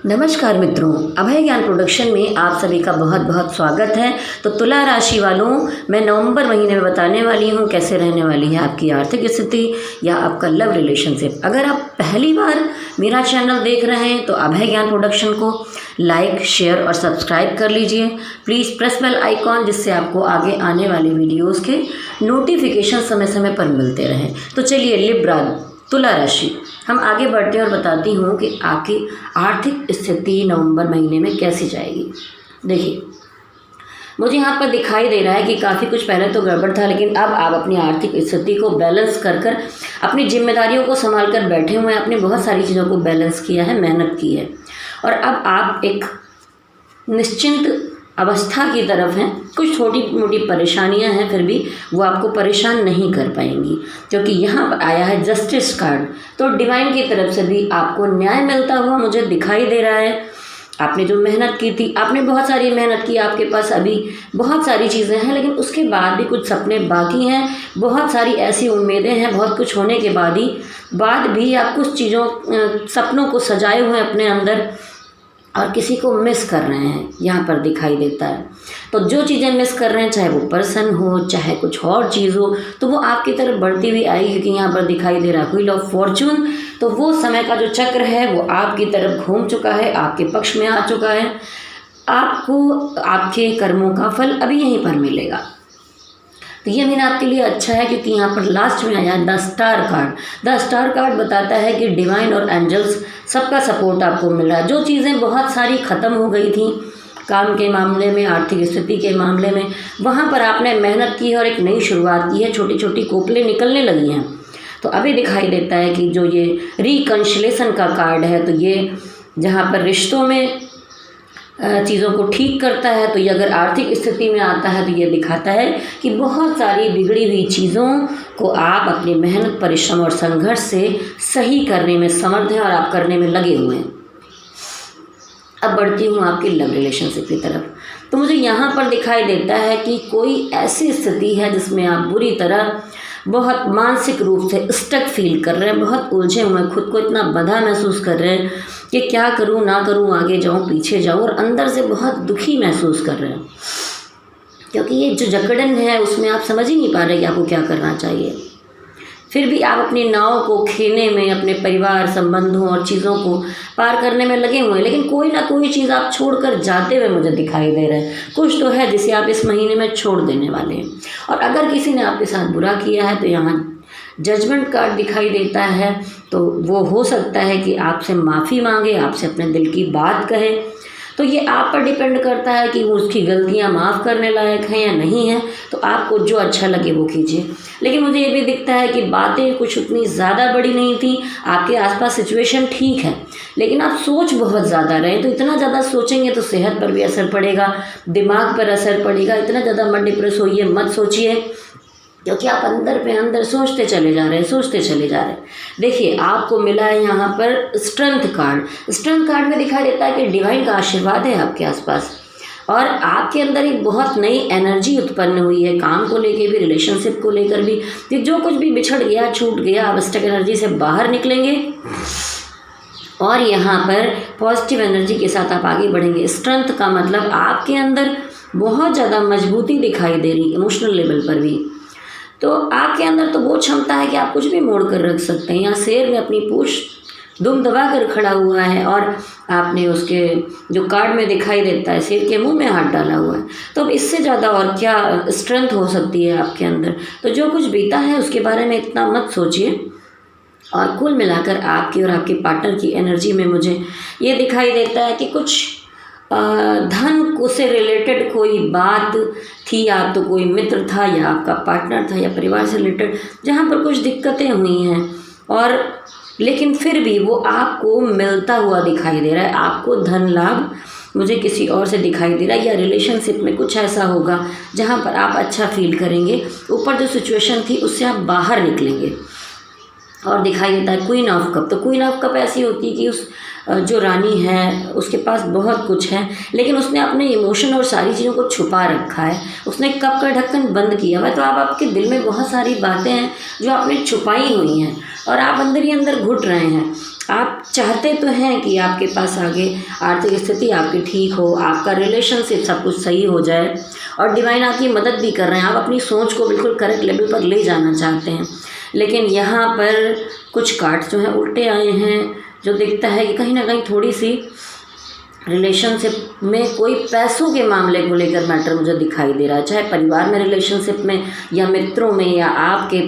नमस्कार मित्रों, अभय ज्ञान प्रोडक्शन में आप सभी का बहुत बहुत स्वागत है। तो तुला राशि वालों, मैं नवंबर महीने में बताने वाली हूँ कैसे रहने वाली है आपकी आर्थिक स्थिति या आपका लव रिलेशनशिप। अगर आप पहली बार मेरा चैनल देख रहे हैं तो अभय ज्ञान प्रोडक्शन को लाइक, शेयर और सब्सक्राइब कर लीजिए। प्लीज़ प्रेस बेल आइकॉन, जिससे आपको आगे आने वाले वीडियोज़ के नोटिफिकेशन समय समय पर मिलते रहें। तो चलिए लिब्रा तुला राशि, हम आगे बढ़ते हैं और बताती हूँ कि आपकी आर्थिक स्थिति नवंबर महीने में कैसी जाएगी। देखिए, मुझे यहाँ पर दिखाई दे रहा है कि काफ़ी कुछ पहले तो गड़बड़ था, लेकिन अब आप अपनी आर्थिक स्थिति को बैलेंस कर कर अपनी जिम्मेदारियों को संभाल कर बैठे हुए हैं। आपने बहुत सारी चीज़ों को बैलेंस किया है, मेहनत की है, और अब आप एक निश्चिंत अवस्था की तरफ हैं। कुछ छोटी मोटी परेशानियां हैं, फिर भी वो आपको परेशान नहीं कर पाएंगी, क्योंकि यहाँ पर आया है जस्टिस कार्ड। तो डिवाइन की तरफ से भी आपको न्याय मिलता हुआ मुझे दिखाई दे रहा है। आपने जो मेहनत की थी, आपने बहुत सारी मेहनत की, आपके पास अभी बहुत सारी चीज़ें हैं, लेकिन उसके बाद भी कुछ सपने बाकी हैं, बहुत सारी ऐसी उम्मीदें हैं। बहुत कुछ होने के बाद भी आप कुछ चीज़ों सपनों को सजाए हुए अपने अंदर और किसी को मिस कर रहे हैं, यहाँ पर दिखाई देता है। तो जो चीज़ें मिस कर रहे हैं, चाहे वो पर्सन हो, चाहे कुछ और चीज़ हो, तो वो आपकी तरफ बढ़ती हुई आएगी, क्योंकि यहाँ पर दिखाई दे रहा है व्हील ऑफ फॉर्चून। तो वो समय का जो चक्र है वो आपकी तरफ घूम चुका है, आपके पक्ष में आ चुका है। आपको आपके कर्मों का फल अभी यहीं पर मिलेगा। तो ये महीना आपके लिए अच्छा है, क्योंकि यहाँ पर लास्ट में आया the star card. The star card बताता है कि डिवाइन और एंजल्स सबका सपोर्ट आपको मिल रहा है। जो चीज़ें बहुत सारी ख़त्म हो गई थी काम के मामले में, आर्थिक स्थिति के मामले में, वहाँ पर आपने मेहनत की है और एक नई शुरुआत की है। छोटी छोटी कोपलें निकलने लगी हैं। तो अभी दिखाई देता है कि जो ये रिकन्सिलेशन का कार्ड है, तो ये जहाँ पर रिश्तों में चीज़ों को ठीक करता है, तो ये अगर आर्थिक स्थिति में आता है तो ये दिखाता है कि बहुत सारी बिगड़ी हुई चीज़ों को आप अपनी मेहनत, परिश्रम और संघर्ष से सही करने में समर्थ हैं और आप करने में लगे हुए हैं। अब बढ़ती हूँ आपकी लव रिलेशनशिप की तरफ। तो मुझे यहाँ पर दिखाई देता है कि कोई ऐसी स्थिति है जिसमें आप बुरी तरह बहुत मानसिक रूप से स्टक फील कर रहे हैं, बहुत उलझे हुए हैं, खुद को इतना बंधा महसूस कर रहे हैं कि क्या करूं ना करूं, आगे जाऊं पीछे जाऊं, और अंदर से बहुत दुखी महसूस कर रहे हैं, क्योंकि ये जो जकड़न है उसमें आप समझ ही नहीं पा रहे कि आपको क्या करना चाहिए। फिर भी आप अपनी नाव को खेने में, अपने परिवार, संबंधों और चीज़ों को पार करने में लगे हुए हैं, लेकिन कोई ना कोई चीज़ आप छोड़कर जाते हुए मुझे दिखाई दे रहा है। कुछ तो है जिसे आप इस महीने में छोड़ देने वाले हैं। और अगर किसी ने आपके साथ बुरा किया है तो यहाँ जजमेंट कार्ड दिखाई देता है। तो वो हो सकता है कि आपसे माफ़ी मांगे, आपसे अपने दिल की बात कहे। तो ये आप पर डिपेंड करता है कि वो उसकी गलतियां माफ़ करने लायक हैं या नहीं है। तो आपको जो अच्छा लगे वो कीजिए। लेकिन मुझे ये भी दिखता है कि बातें कुछ उतनी ज़्यादा बड़ी नहीं थी, आपके आसपास सिचुएशन ठीक है, लेकिन आप सोच बहुत ज़्यादा रहे। तो इतना ज़्यादा सोचेंगे तो सेहत पर भी असर पड़ेगा, दिमाग पर असर पड़ेगा। इतना ज़्यादा मत डिप्रेस होइए, मत सोचिए, क्योंकि आप अंदर पे अंदर सोचते चले जा रहे हैं। देखिए, आपको मिला है यहाँ पर स्ट्रेंथ कार्ड। स्ट्रेंथ कार्ड में दिखाई देता है कि डिवाइन का आशीर्वाद है आपके आसपास, और आपके अंदर एक बहुत नई एनर्जी उत्पन्न हुई है, काम को लेकर भी, रिलेशनशिप को लेकर भी, कि जो कुछ भी बिछड़ गया, छूट गया, आप स्टक एनर्जी से बाहर निकलेंगे और यहाँ पर पॉजिटिव एनर्जी के साथ आप आगे बढ़ेंगे। स्ट्रेंथ का मतलब आपके अंदर बहुत ज़्यादा मजबूती दिखाई दे रही, इमोशनल लेवल पर भी। तो आपके अंदर तो वो क्षमता है कि आप कुछ भी मोड़ कर रख सकते हैं। यहाँ शेर ने अपनी पूंछ दुम दबा कर खड़ा हुआ है, और आपने उसके जो कार्ड में दिखाई देता है, शेर के मुंह में हाथ डाला हुआ है। तो अब इससे ज़्यादा और क्या स्ट्रेंथ हो सकती है आपके अंदर। तो जो कुछ बीता है उसके बारे में इतना मत सोचिए। और कुल मिलाकर आपकी और आपके पार्टनर की एनर्जी में मुझे ये दिखाई देता है कि कुछ धन को से रिलेटेड कोई बात थी, या तो कोई मित्र था, या आपका पार्टनर था, या परिवार से रिलेटेड, जहाँ पर कुछ दिक्कतें हुई हैं, और लेकिन फिर भी वो आपको मिलता हुआ दिखाई दे रहा है। आपको धन लाभ मुझे किसी और से दिखाई दे रहा है, या रिलेशनशिप में कुछ ऐसा होगा जहाँ पर आप अच्छा फील करेंगे। ऊपर जो सिचुएशन थी उससे आप बाहर निकलेंगे। और दिखाई देता है क्वीन ऑफ कप। तो क्वीन ऑफ कप ऐसी होती है कि उस जो रानी है उसके पास बहुत कुछ है, लेकिन उसने अपने इमोशन और सारी चीज़ों को छुपा रखा है। उसने कप का ढक्कन बंद किया हुआ है। तो आपके दिल में बहुत सारी बातें हैं जो आपने छुपाई हुई हैं, और आप अंदर ही अंदर घुट रहे हैं। आप चाहते तो हैं कि आपके पास आगे आर्थिक स्थिति आपकी ठीक हो, आपका रिलेशनशिप सब कुछ सही हो जाए, और डिवाइन आपकी मदद भी कर रहे हैं। आप अपनी सोच को बिल्कुल करेक्ट लेवल पर ले जाना चाहते हैं, लेकिन यहाँ पर कुछ कार्ड्स जो हैं उल्टे आए हैं, जो दिखता है कि कहीं ना कहीं थोड़ी सी रिलेशनशिप में कोई पैसों के मामले को लेकर मैटर मुझे दिखाई दे रहा है, चाहे परिवार में रिलेशनशिप में या मित्रों में या आपके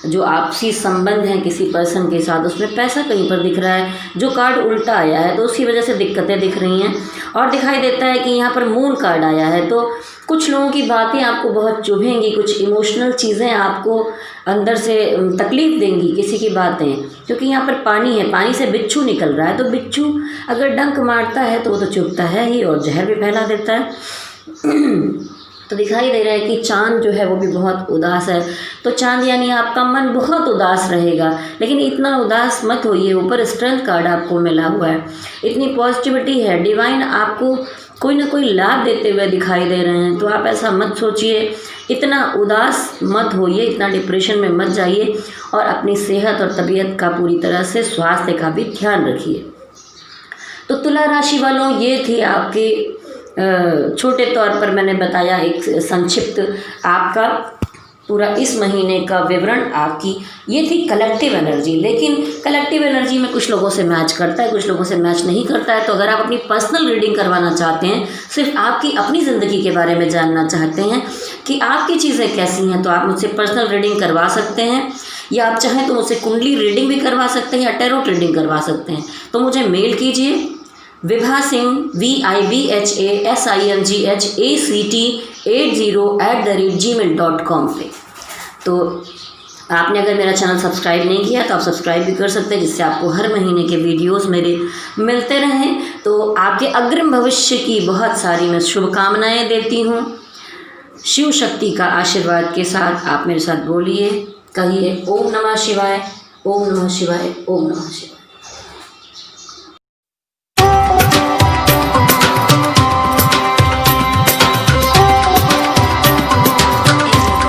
जो आपसी संबंध हैं किसी पर्सन के साथ, उसमें पैसा कहीं पर दिख रहा है। जो कार्ड उल्टा आया है तो उसकी वजह से दिक्कतें दिख रही हैं, और दिखाई देता है कि यहाँ पर मून कार्ड आया है, तो कुछ लोगों की बातें आपको बहुत चुभेंगी, कुछ इमोशनल चीज़ें आपको अंदर से तकलीफ़ देंगी किसी की बातें, क्योंकि यहाँ पर पानी है, पानी से बिच्छू निकल रहा है, तो बिच्छू अगर डंक मारता है तो वो तो चुभता है ही और जहर भी फैला देता है। तो दिखाई दे रहा है कि चाँद जो है वो भी बहुत उदास है, तो चाँद यानी आपका मन बहुत उदास रहेगा, लेकिन इतना उदास मत होइए। ऊपर स्ट्रेंथ कार्ड आपको मिला हुआ है, इतनी पॉजिटिविटी है, डिवाइन आपको कोई ना कोई लाभ देते हुए दिखाई दे रहे हैं, तो आप ऐसा मत सोचिए, इतना उदास मत होइए, इतना डिप्रेशन में मत जाइए, और अपनी सेहत और तबीयत का पूरी तरह से स्वास्थ्य का भी ध्यान रखिए। तो तुला राशि वालों, ये थी आपके छोटे तौर पर मैंने बताया एक संक्षिप्त आपका पूरा इस महीने का विवरण। आपकी ये थी कलेक्टिव एनर्जी, लेकिन कलेक्टिव एनर्जी में कुछ लोगों से मैच करता है, कुछ लोगों से मैच नहीं करता है। तो अगर आप अपनी पर्सनल रीडिंग करवाना चाहते हैं, सिर्फ आपकी अपनी ज़िंदगी के बारे में जानना चाहते हैं कि आपकी चीज़ें कैसी हैं, तो आप मुझसे पर्सनल रीडिंग करवा सकते हैं, या आप चाहें तो मुझसे कुंडली रीडिंग भी करवा सकते हैं या टैरोट रीडिंग करवा सकते हैं। तो मुझे मेल कीजिए विभासिंग VIBHASINGHACT80@gmail.com पे। तो आपने अगर मेरा चैनल सब्सक्राइब नहीं किया तो आप सब्सक्राइब भी कर सकते हैं, जिससे आपको हर महीने के वीडियोस मेरे मिलते रहें। तो आपके अग्रिम भविष्य की बहुत सारी मैं शुभकामनाएं देती हूँ। शिव शक्ति का आशीर्वाद के साथ आप मेरे साथ बोलिए, कहिए ओम नमः शिवाय, ओम नमः शिवाय, ओम नमः शिवाय।